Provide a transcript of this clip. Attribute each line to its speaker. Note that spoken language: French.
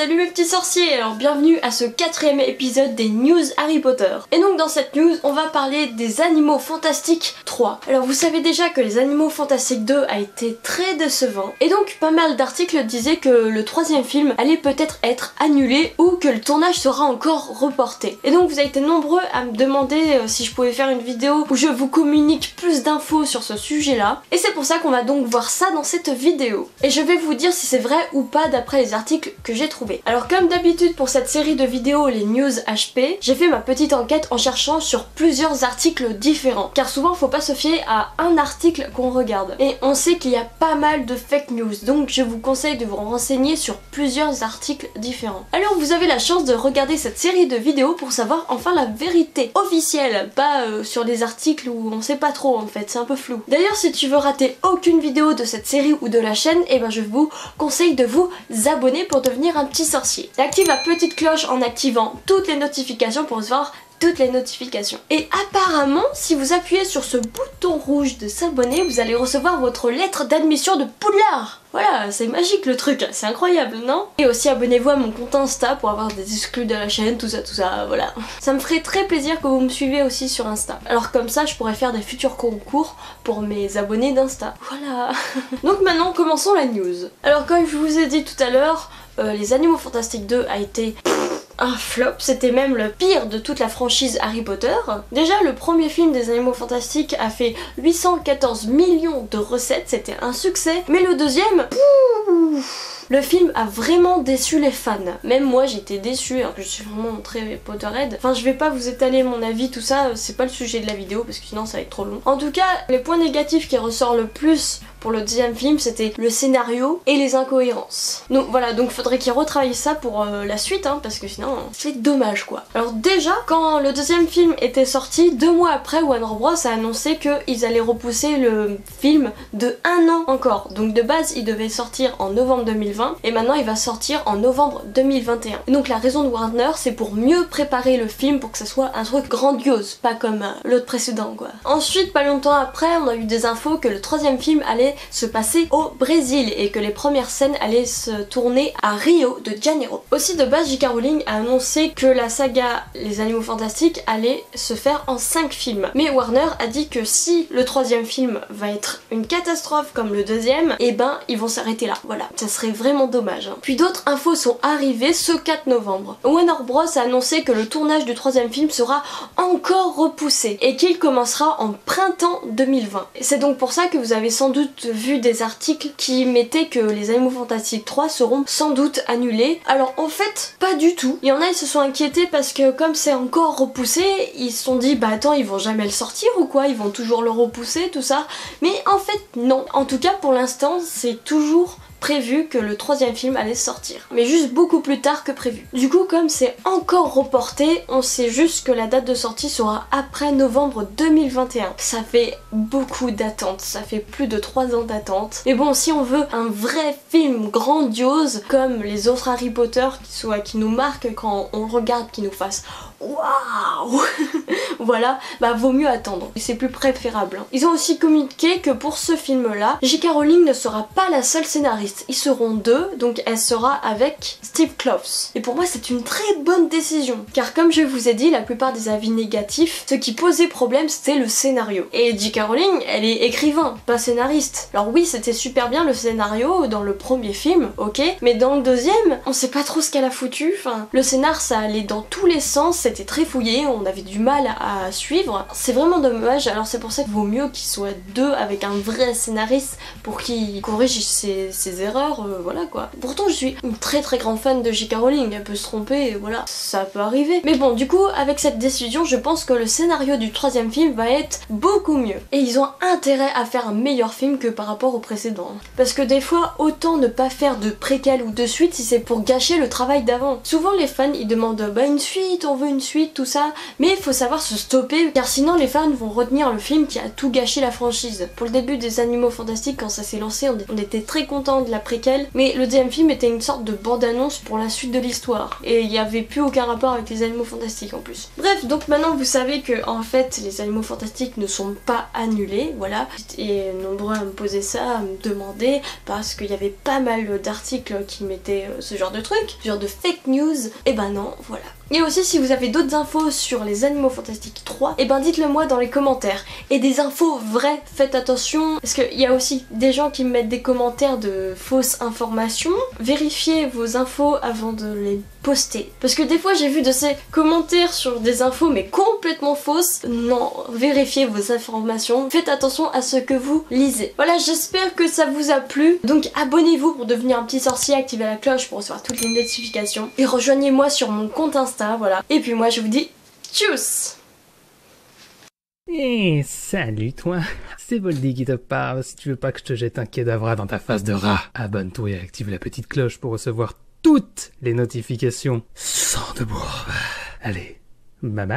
Speaker 1: salut mes petits sorciers. Alors bienvenue à ce 4e épisode des news Harry Potter. Et donc dans cette news on va parler des Animaux Fantastiques 3. Alors vous savez déjà que les Animaux Fantastiques 2 a été très décevant. Et donc pas mal d'articles disaient que le 3e film allait peut-être être annulé ou que le tournage sera encore reporté. Et donc vous avez été nombreux à me demander si je pouvais faire une vidéo où je vous communique plus d'infos sur ce sujet là. Et c'est pour ça qu'on va donc voir ça dans cette vidéo. Et je vais vous dire si c'est vrai ou pas d'après les articles que j'ai trouvés. Alors comme d'habitude pour cette série de vidéos, les news HP, j'ai fait ma petite enquête en cherchant sur plusieurs articles différents. Car souvent faut pas se fier à un article qu'on regarde. Et on sait qu'il y a pas mal de fake news, donc je vous conseille de vous renseigner sur plusieurs articles différents. Alors vous avez la chance de regarder cette série de vidéos pour savoir enfin la vérité officielle, pas sur des articles où on sait pas trop en fait, c'est un peu flou. D'ailleurs si tu veux rater aucune vidéo de cette série ou de la chaîne, et ben je vous conseille de vous abonner pour devenir un petit sorcier. Et active la petite cloche en activant toutes les notifications pour recevoir toutes les notifications. Et apparemment, si vous appuyez sur ce bouton rouge de s'abonner, vous allez recevoir votre lettre d'admission de Poudlard. Voilà, c'est magique le truc, c'est incroyable, non? Et aussi abonnez-vous à mon compte Insta pour avoir des exclus de la chaîne, tout ça, voilà. Ça me ferait très plaisir que vous me suivez aussi sur Insta. Alors comme ça, je pourrais faire des futurs concours pour mes abonnés d'Insta. Voilà. Donc maintenant, commençons la news. Alors comme je vous ai dit tout à l'heure, les Animaux Fantastiques 2 a été un flop, c'était même le pire de toute la franchise Harry Potter. Déjà le premier film des Animaux Fantastiques a fait 814 millions de recettes, c'était un succès, mais le deuxième, le film a vraiment déçu les fans. Même moi j'étais déçue, hein, je suis vraiment très Potterhead. Enfin je vais pas vous étaler mon avis, tout ça, c'est pas le sujet de la vidéo parce que sinon ça va être trop long. En tout cas, les points négatifs qui ressortent le plus pour le deuxième film, c'était le scénario et les incohérences. Donc voilà, donc faudrait qu'ils retravaillent ça pour la suite, hein, parce que sinon c'est dommage quoi. Alors déjà, quand le deuxième film était sorti, 2 mois après, Warner Bros a annoncé qu'ils allaient repousser le film de 1 an encore. Donc de base, il devait sortir en novembre 2020 et maintenant il va sortir en novembre 2021. Et donc la raison de Warner, c'est pour mieux préparer le film pour que ça soit un truc grandiose, pas comme l'autre précédent quoi. Ensuite, pas longtemps après, on a eu des infos que le 3e film allait se passer au Brésil et que les premières scènes allaient se tourner à Rio de Janeiro. Aussi de base, J.K. Rowling a annoncé que la saga Les Animaux Fantastiques allait se faire en 5 films. Mais Warner a dit que si le 3e film va être une catastrophe comme le 2e, et ben ils vont s'arrêter là. Voilà, ça serait vraiment dommage. Hein. Puis d'autres infos sont arrivées ce 4 novembre. Warner Bros a annoncé que le tournage du 3e film sera encore repoussé et qu'il commencera en printemps 2020. C'est donc pour ça que vous avez sans doute vu des articles qui mettaient que les Animaux Fantastiques 3 seront sans doute annulés. Alors en fait, pas du tout. Il y en a, ils se sont inquiétés parce que comme c'est encore repoussé, ils se sont dit bah attends, ils vont jamais le sortir ou quoi, ils vont toujours le repousser, tout ça. Mais en fait non. En tout cas pour l'instant, c'est toujours prévu que le 3e film allait sortir, mais juste beaucoup plus tard que prévu. Du coup, comme c'est encore reporté, on sait juste que la date de sortie sera après novembre 2021. Ça fait beaucoup d'attente, ça fait plus de 3 ans d'attente. Mais bon, si on veut un vrai film grandiose, comme les autres Harry Potter, qui nous marquent quand on le regarde, qui nous fasse waouh voilà, bah vaut mieux attendre. C'est plus préférable. Hein. Ils ont aussi communiqué que pour ce film-là, J.K. Rowling ne sera pas la seule scénariste. Ils seront 2, donc elle sera avec Steve Kloves. Et pour moi, c'est une très bonne décision. Car comme je vous ai dit, la plupart des avis négatifs, ce qui posait problème, c'était le scénario. Et J.K. Rowling, elle est écrivain, pas scénariste. Alors oui, c'était super bien le scénario dans le premier film, ok, mais dans le deuxième, on sait pas trop ce qu'elle a foutu. Enfin, le scénar, ça allait dans tous les sens, c'était très fouillé, on avait du mal à suivre. C'est vraiment dommage, alors c'est pour ça qu'il vaut mieux qu'il soit 2 avec un vrai scénariste pour qu'il corrige ses erreurs, voilà quoi. Pourtant je suis une très grande fan de J.K. Rowling, elle peut se tromper, voilà, ça peut arriver. Mais bon, du coup, avec cette décision, je pense que le scénario du 3e film va être beaucoup mieux. Et ils ont intérêt à faire un meilleur film que par rapport au précédent. Parce que des fois, autant ne pas faire de préquel ou de suite si c'est pour gâcher le travail d'avant. Souvent les fans, ils demandent bah une suite, on veut une suite, tout ça, mais il faut savoir se stopper car sinon les fans vont retenir le film qui a tout gâché la franchise. Pour le début des Animaux Fantastiques, quand ça s'est lancé, on était très contents de la préquelle, mais le deuxième film était une sorte de bande-annonce pour la suite de l'histoire et il n'y avait plus aucun rapport avec les Animaux Fantastiques en plus. Bref, donc maintenant vous savez que en fait les Animaux Fantastiques ne sont pas annulés, voilà, et nombreux à me poser ça, à me demander, parce qu'il y avait pas mal d'articles qui mettaient ce genre de truc, ce genre de fake news, et ben non, voilà. Et aussi si vous avez d'autres infos sur les Animaux Fantastiques 3, et ben dites-le moi dans les commentaires. Et des infos vraies, faites attention, parce qu'il y a aussi des gens qui me mettent des commentaires de fausses informations. Vérifiez vos infos avant de les poster. Parce que des fois j'ai vu de ces commentaires sur des infos mais complètement fausses. Non, vérifiez vos informations, faites attention à ce que vous lisez. Voilà, j'espère que ça vous a plu. Donc abonnez-vous pour devenir un petit sorcier, activez la cloche pour recevoir toutes les notifications. Et rejoignez-moi sur mon compte Insta, voilà. Et puis moi je vous dis tchuss.
Speaker 2: Eh, salut toi, c'est Voldy qui te parle. Si tu veux pas que je te jette un cadavre dans ta face de rat, abonne-toi et active la petite cloche pour recevoir toutes les notifications. Sang de bourbe. Allez, bye bye.